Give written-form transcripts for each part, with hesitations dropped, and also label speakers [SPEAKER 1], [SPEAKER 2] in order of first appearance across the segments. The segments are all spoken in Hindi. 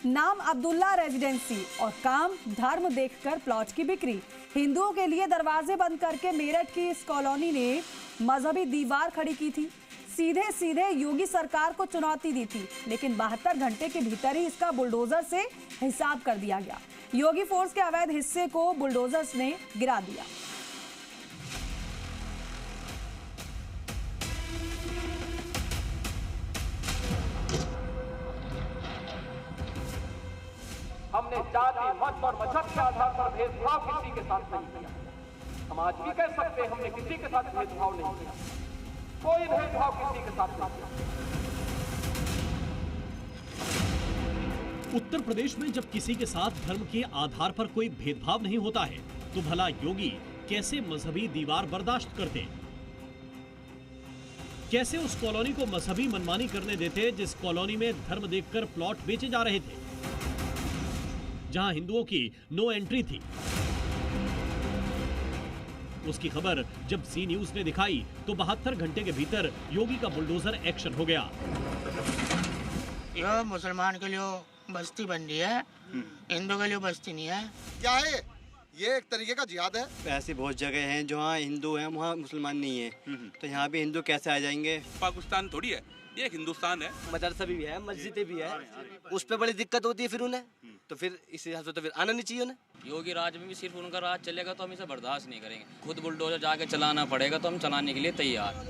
[SPEAKER 1] नाम अब्दुल्ला रेजिडेंसी और काम धर्म देखकर प्लॉट की बिक्री। हिंदुओं के लिए दरवाजे बंद करके मेरठ की इस कॉलोनी ने मजहबी दीवार खड़ी की थी। सीधे सीधे योगी सरकार को चुनौती दी थी, लेकिन 72 घंटे के भीतर ही इसका बुलडोजर से हिसाब कर दिया गया। योगी फोर्स के अवैध हिस्से को बुलडोजर्स ने गिरा दिया।
[SPEAKER 2] हमने जाति, मत और मजहब के आधार पर भेदभाव किसी के साथ नहीं किया। हम आज भी कह सकते हैं हमने किसी के साथ भेदभाव नहीं किया, कोई भेदभाव किसी के साथ नहीं किया।
[SPEAKER 3] उत्तर प्रदेश में जब किसी के साथ धर्म के आधार पर कोई भेदभाव नहीं होता है, तो भला योगी कैसे मजहबी दीवार बर्दाश्त करते? कैसे उस कॉलोनी को मजहबी मनमानी करने देते जिस कॉलोनी में धर्म देखकर प्लॉट बेचे जा रहे थे, जहां हिंदुओं की नो एंट्री थी। उसकी खबर जब सी न्यूज ने दिखाई तो 72 घंटे के भीतर योगी का बुलडोजर एक्शन हो गया।
[SPEAKER 4] यह मुसलमान के लिए बस्ती बन रही है, हिंदू के लिए बस्ती नहीं है।
[SPEAKER 5] क्या है ये? एक तरीके का जिहाद है।
[SPEAKER 6] ऐसी बहुत जगह हैं जहाँ हिंदू हैं, वहाँ मुसलमान नहीं है, तो यहाँ भी हिंदू कैसे आ जाएंगे?
[SPEAKER 7] पाकिस्तान थोड़ी है, ये हिंदुस्तान है।
[SPEAKER 8] मदरसा भी है, मस्जिदें भी है, उस पर बड़ी दिक्कत होती है फिर उन्हें, तो फिर इस हिसाब से तो फिर आना नहीं चाहिए उन्हें।
[SPEAKER 9] योगी राज में भी सिर्फ उनका राज चलेगा तो हम इसे बर्दाश्त नहीं करेंगे। खुद बुलडोजर जाके चलाना पड़ेगा तो हम चलाने के लिए तैयार।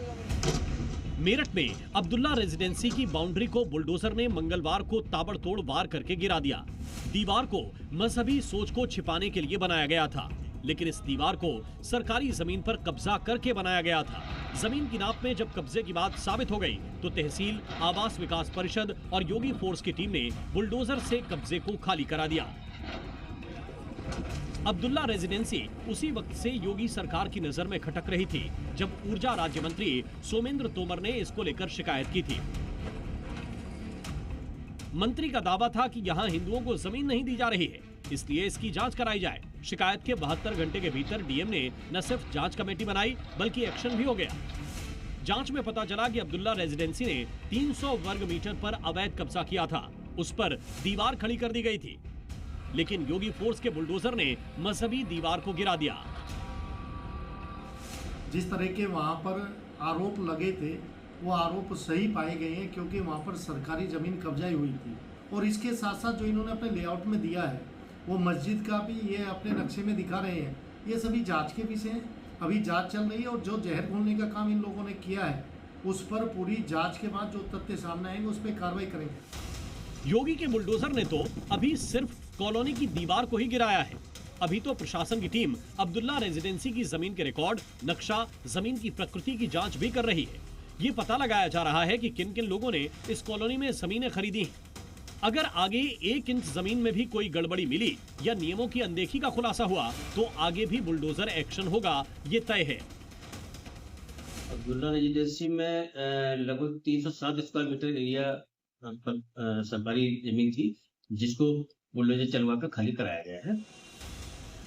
[SPEAKER 3] मेरठ में अब्दुल्ला रेजिडेंसी की बाउंड्री को बुलडोजर ने मंगलवार को ताबड़तोड़ वार करके गिरा दिया। दीवार को मजहबी सोच को छिपाने के लिए बनाया गया था, लेकिन इस दीवार को सरकारी जमीन पर कब्जा करके बनाया गया था। जमीन की नाप में जब कब्जे की बात साबित हो गई तो तहसील, आवास विकास परिषद और योगी फोर्स की टीम ने बुलडोजर से कब्जे को खाली करा दिया। अब्दुल्ला रेजिडेंसी उसी वक्त से योगी सरकार की नजर में खटक रही थी जब ऊर्जा राज्य मंत्री सोमेंद्र तोमर ने इसको लेकर शिकायत की थी। मंत्री का दावा था कि यहां हिंदुओं को जमीन नहीं दी जा रही है, इसलिए इसकी जांच कराई जाए। शिकायत के 72 घंटे के भीतर डीएम ने न सिर्फ जांच कमेटी बनाई बल्कि एक्शन भी हो गया। जांच में पता चला कि अब्दुल्ला रेजिडेंसी ने 300 वर्ग मीटर पर अवैध कब्जा किया था। उस पर दीवार खड़ी कर दी गई थी, लेकिन योगी फोर्स के बुलडोजर ने मजहबी दीवार को गिरा दिया।
[SPEAKER 10] जिस तरह के वहां पर आरोप लगे थे वो आरोप सही पाए गए हैं, क्योंकि वहां पर सरकारी जमीन कब्जाई हुई थी। और इसके साथ साथ जो इन्होंने अपने लेआउट में दिया है वो मस्जिद का भी ये अपने नक्शे में दिखा रहे हैं। ये सभी जांच के विषय हैं, अभी जांच चल रही है और जो जहर घोलने का काम इन लोगों ने किया है उस पर पूरी जांच के बाद जो तथ्य सामने आएंगे उस पर कार्रवाई करेंगे।
[SPEAKER 3] योगी के बुलडोजर ने तो अभी सिर्फ कॉलोनी की दीवार को ही गिराया है। अभी तो प्रशासन की टीम अब्दुल्ला रेजिडेंसी की जमीन के रिकॉर्ड, नक्शा, जमीन की प्रकृति की जांच भी कर रही है। ये पता लगाया जा रहा है कि किन किन लोगों ने इस कॉलोनी में जमीनें खरीदी हैं। अगर आगे 1 इंच जमीन में भी कोई गड़बड़ी मिली या नियमों की अनदेखी का खुलासा हुआ तो आगे भी बुलडोजर एक्शन होगा, ये तय है।
[SPEAKER 11] अब्दुल्ला रेजिडेंसी में लगभग 307 स्क्वायर मीटर एरिया सरकारी जमीन थी, जिसको बुलडोजर चलवा कर खाली कराया गया है।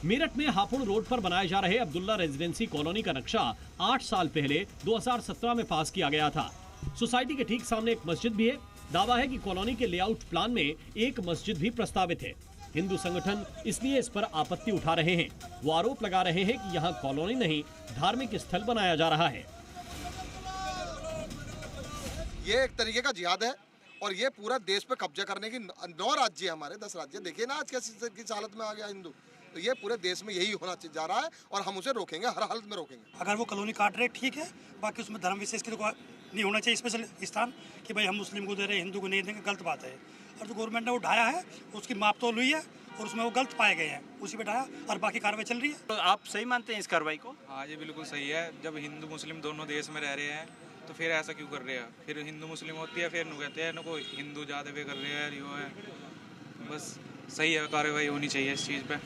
[SPEAKER 3] मेरठ में हापुड़ रोड पर बनाए जा रहे अब्दुल्ला रेजिडेंसी कॉलोनी का नक्शा 8 साल पहले 2017 में पास किया गया था। सोसाइटी के ठीक सामने एक मस्जिद भी है। दावा है कि कॉलोनी के लेआउट प्लान में एक मस्जिद भी प्रस्तावित है। हिंदू संगठन इसलिए इस पर आपत्ति उठा रहे हैं। वो आरोप लगा रहे हैं कि यहाँ कॉलोनी नहीं, धार्मिक स्थल बनाया जा रहा है।
[SPEAKER 5] ये एक तरीके का जिहाद है और ये पूरा देश पे कब्जा करने की 9 राज्य है हमारे, 10 राज्य। देखिए ना आज किस हालत में आ गया हिंदू। तो ये पूरे देश में यही होना जा रहा है और हम उसे रोकेंगे, हर हालत में रोकेंगे।
[SPEAKER 12] अगर वो कॉलोनी काट रहे ठीक है, बाकी उसमें धर्म विशेष की तो नहीं होना चाहिए स्पेशल स्थान कि भाई हम मुस्लिम को दे रहे हैं, हिंदू को नहीं देंगे, गलत बात है। और जो गवर्नमेंट ने उठाया है उसकी माप तोल हुई है और उसमें वो गलत पाए गए हैं, उसी पे उठाया और बाकी कार्रवाई चल रही है।
[SPEAKER 6] तो आप सही मानते हैं इस कार्रवाई को?
[SPEAKER 13] हाँ, ये बिल्कुल सही है। जब हिंदू मुस्लिम दोनों देश में रह रहे हैं तो फिर ऐसा क्यों कर रहे हैं? फिर हिंदू मुस्लिम होती है, फिर कहते हैं इनको हिंदू ज़्यादा वे कर रहे हैं, यो है। बस सही है, कार्रवाई होनी चाहिए इस चीज़ पे।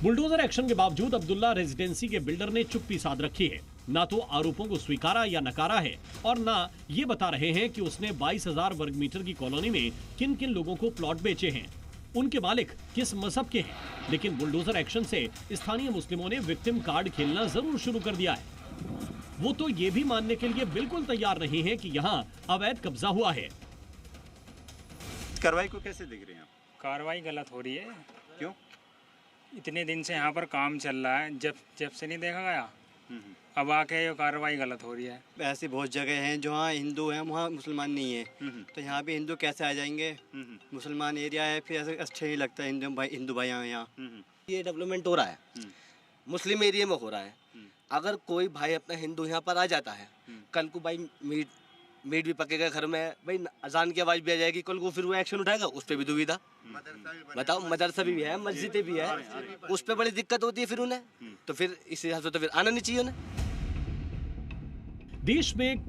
[SPEAKER 3] बुलडोजर एक्शन के बावजूद अब्दुल्ला रेजिडेंसी के बिल्डर ने चुप्पी साध रखी है। ना तो आरोपों को स्वीकारा या नकारा है और ना ये बता रहे हैं कि उसने 22,000 वर्ग मीटर की कॉलोनी में किन किन लोगों को प्लॉट बेचे हैं, उनके मालिक किस मजहब के हैं। लेकिन बुलडोजर एक्शन से स्थानीय मुस्लिमों ने विक्टिम कार्ड खेलना जरूर शुरू कर दिया है। वो तो ये भी मानने के लिए बिल्कुल तैयार नहीं है कि यहाँ अवैध कब्जा हुआ है।
[SPEAKER 6] कार्रवाई को कैसे देख रहे हैं आप?
[SPEAKER 14] कार्रवाई गलत हो रही है।
[SPEAKER 15] क्यों?
[SPEAKER 14] इतने दिन से यहाँ पर काम चल रहा है, जब से नहीं देखा गया, अब आके ये कार्रवाई गलत हो रही है।
[SPEAKER 6] ऐसी बहुत जगह हैं जहाँ हिंदू हैं वहाँ मुसलमान नहीं है, तो यहाँ भी हिंदू कैसे आ जाएंगे? मुसलमान एरिया है, फिर ऐसे अच्छा ही लगता है हिंदू भाई यहाँ।
[SPEAKER 8] ये डेवलपमेंट हो रहा है, मुस्लिम एरिया में हो रहा है। अगर कोई भाई अपना हिंदू यहाँ पर आ जाता है, कल को भाई मीट भी पकेगा घर में, भाई अजान की आवाज़ भी आ जाएगी, कल को फिर वो एक्शन उठाएगा, उस पर भी दुविधा। बताओ, मदरसा भी है, मस्जिदें भी है, उस पर बड़ी दिक्कत होती है फिर उन्हें, तो फिर इस हिसाब से तो फिर आना नहीं चाहिए उन्हें।
[SPEAKER 3] देश में